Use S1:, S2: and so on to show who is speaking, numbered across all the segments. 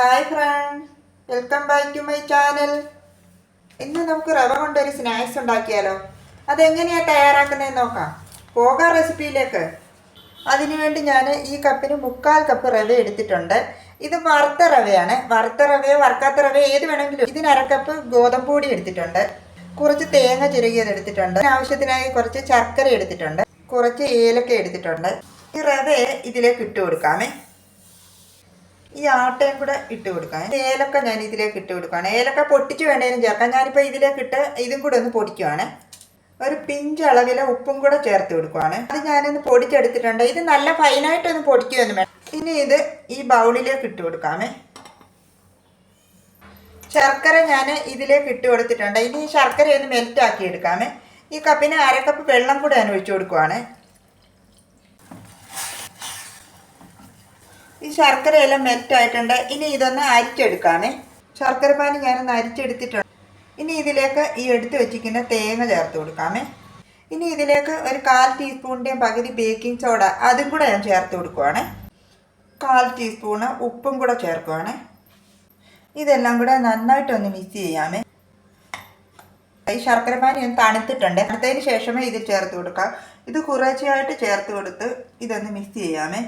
S1: Hi friends, welcome back to my channel. ഇന്ന് നമുക്ക് റവ കൊണ്ടൊരു സ്നാക്സ് ഉണ്ടാക്കിയാലോ. അതെങ്ങനെയാണ് തയ്യാറാക്കുന്നതെന്ന് നോക്കാം. പോകാം റെസിപ്പിയിലേക്ക്. അതിനുവേണ്ടി ഞാൻ ഈ കപ്പിന് 3/4 കപ്പ് റവ എടുത്തിട്ടുണ്ട്. ഇത് വറുത്ത റവയാണ്. വറുത്ത റവയോ വറുക്കാത്ത റവയോ ഏത് വേണമെങ്കിലും. ഇതിന് 1/2 കപ്പ് ഗോതമ്പ് പൊടി എടുത്തിട്ടുണ്ട്. കുറച്ച് തേങ്ങ ചിരകിയത് എടുത്തിട്ടുണ്ട്. ആവശ്യത്തിനായി കുറച്ച് ശർക്കര എടുത്തിട്ടുണ്ട്. കുറച്ച് ഏലക്ക എടുത്തിട്ടുണ്ട്. ഈ റവയെ ഇതിലേക്ക് ഇട്ട് കൊടുക്കാമേ. ഈ ആട്ടയും കൂടെ ഇട്ട് കൊടുക്കാം. ഏലക്ക ഞാൻ ഇതിലേക്ക് ഇട്ട് കൊടുക്കുകയാണ്. ഏലക്ക പൊട്ടിച്ച് വേണേലും ചേർക്കാം. ഞാനിപ്പോൾ ഇതിലേക്ക് ഇട്ട് ഇതും കൂടെ ഒന്ന് പൊടിക്കുവാണ്. ഒരു പിഞ്ച് അളവിലെ ഉപ്പും കൂടെ ചേർത്ത് കൊടുക്കുവാണ്. അത് ഞാനൊന്ന് പൊടിച്ചെടുത്തിട്ടുണ്ട്. ഇത് നല്ല ഫൈനായിട്ടൊന്ന് പൊടിക്കുകയൊന്നും വേണം. ഇനി ഇത് ഈ ബൗളിലേക്ക് ഇട്ട് കൊടുക്കാമേ. ശർക്കര ഞാൻ ഇതിലേക്ക് ഇട്ട് കൊടുത്തിട്ടുണ്ട്. ഇനി ഈ ശർക്കര ഒന്ന് മെൽറ്റാക്കി എടുക്കാമേ. ഈ കപ്പിന് 1/2 കപ്പ് വെള്ളം കൂടെ ഞാൻ ഒഴിച്ചു കൊടുക്കുവാണ്. ഈ ശർക്കരയെല്ലാം മെൽറ്റായിട്ടുണ്ട്. ഇനി ഇതൊന്ന് അരിച്ചെടുക്കാമേ. ശർക്കര പാനി ഞാനൊന്ന് അരിച്ചെടുത്തിട്ടുണ്ട്. ഇനി ഇതിലേക്ക് ഈ എടുത്ത് വെച്ചിരിക്കുന്ന തേങ്ങ ചേർത്ത് കൊടുക്കാമേ. ഇനി ഇതിലേക്ക് ഒരു 1/4 ടീസ്പൂണിൻ്റെയും പകുതി ബേക്കിംഗ് സോഡ അതും കൂടെ ഞാൻ ചേർത്ത് കൊടുക്കുവാണ്. 1/4 ടീസ്പൂണ് ഉപ്പും കൂടെ ചേർക്കുവാണ്. ഇതെല്ലാം കൂടെ നന്നായിട്ടൊന്ന് മിക്സ് ചെയ്യാമേ. ഈ ശർക്കര പാനി ഒന്ന് തണുത്തിട്ടുണ്ട്. തണുത്തതിന് ശേഷമേ ഇതിൽ ചേർത്ത് കൊടുക്കാം. ഇത് കുറേശ്ശെയായിട്ട് ചേർത്ത് കൊടുത്ത് ഇതൊന്ന് മിക്സ് ചെയ്യാമേ.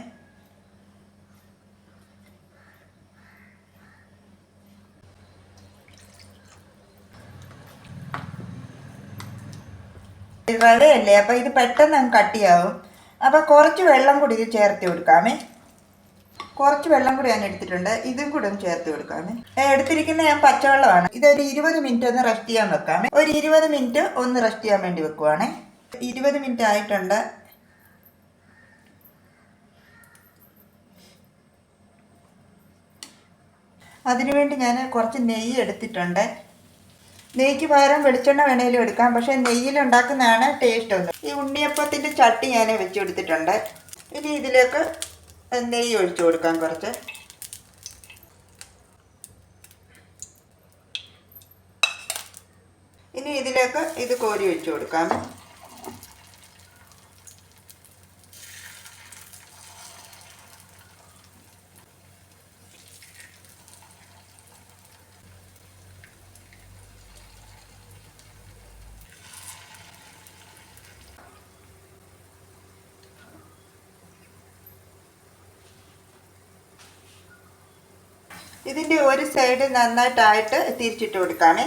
S1: റവയല്ലേ, അപ്പോൾ ഇത് പെട്ടെന്ന് അങ്ങ് കട്ടിയാവും. അപ്പോൾ കുറച്ച് വെള്ളം കൂടി ഇത് ചേർത്ത് കൊടുക്കാമേ. കുറച്ച് വെള്ളം കൂടി ഞാൻ എടുത്തിട്ടുണ്ട്. ഇതും കൂടെ ഒന്ന് ചേർത്ത് കൊടുക്കാമേ. എടുത്തിരിക്കുന്ന ഞാൻ പച്ചവെള്ളമാണ്. ഇതൊരു 20 മിനിറ്റ് ഒന്ന് റെസ്റ്റ് ചെയ്യാൻ വെക്കാമേ. ഒരു 20 മിനിറ്റ് ഒന്ന് റെസ്റ്റ് ചെയ്യാൻ വേണ്ടി വെക്കുവാണേ. 20 മിനിറ്റ് ആയിട്ടുണ്ട്. അതിനുവേണ്ടി ഞാൻ കുറച്ച് നെയ്യ് എടുത്തിട്ടുണ്ട്. നെയ്ക്ക് പകരം വെളിച്ചെണ്ണ വേണേലും എടുക്കാം. പക്ഷേ നെയ്യിലുണ്ടാക്കുന്നതാണ് ടേസ്റ്റ് ഒന്ന്. ഈ ഉണ്ണിയപ്പത്തിൻ്റെ ചട്ടി ഞാൻ വെച്ചെടുത്തിട്ടുണ്ട്. ഇനി ഇതിലേക്ക് നെയ്യ് ഒഴിച്ചു കൊടുക്കാം കുറച്ച്. ഇനി ഇതിലേക്ക് ഇത് കോരി ഒഴിച്ചു കൊടുക്കാം. ഇതിൻ്റെ ഒരു സൈഡ് നന്നായിട്ടായിട്ട് തിരിച്ചിട്ട് കൊടുക്കാമേ.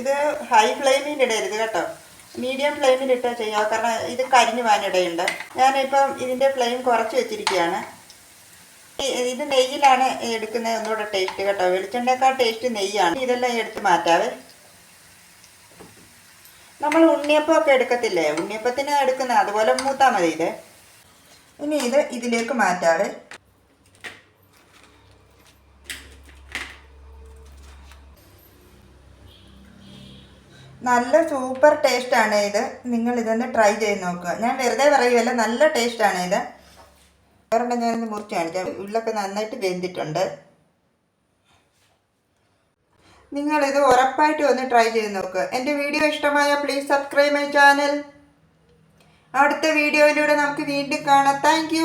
S1: ഇത് ഹൈ ഫ്ലെയിമിൽ ഇടരുത് കേട്ടോ. മീഡിയം ഫ്ലെയിമിലിട്ടാൽ ചെയ്യാം. കാരണം ഇത് കരിഞ്ഞു പോകാനിടയുണ്ട്. ഞാനിപ്പം ഇതിൻ്റെ ഫ്ലെയിം കുറച്ച് വെച്ചിരിക്കുകയാണ്. ഇത് നെയ്യിലാണ് എടുക്കുന്നത് ഒന്നുകൂടെ ടേസ്റ്റ് കേട്ടോ. വെളിച്ചെണ്ണേക്കാൾ ടേസ്റ്റ് നെയ്യാണ്. ഇതെല്ലാം എടുത്ത് മാറ്റാവേ. നമ്മൾ ഉണ്ണിയപ്പമൊക്കെ എടുക്കത്തില്ലേ, ഉണ്ണിയപ്പത്തിന് എടുക്കുന്നത് അതുപോലെ മൂത്താൽ മതി ഇത്. ഇനി ഇത് ഇതിലേക്ക് മാറ്റാവേ. നല്ല സൂപ്പർ ടേസ്റ്റാണ് ഇത്. നിങ്ങൾ ഇതൊന്ന് ട്രൈ ചെയ്ത് നോക്കുക. ഞാൻ വെറുതെ പറയുമല്ല, നല്ല ടേസ്റ്റാണ് ഇത്. വേറെ ഞാനൊന്ന് മുറിച്ച് കാണിക്കാം. ഉള്ളൊക്കെ നന്നായിട്ട് വെന്തിട്ടുണ്ട്. നിങ്ങളിത് ഉറപ്പായിട്ടും ഒന്ന് ട്രൈ ചെയ്ത് നോക്കുക. എൻ്റെ വീഡിയോ ഇഷ്ടമായാൽ പ്ലീസ് സബ്സ്ക്രൈബ് മൈ ചാനൽ. അടുത്ത വീഡിയോയിലൂടെ നമുക്ക് വീണ്ടും കാണാം. താങ്ക്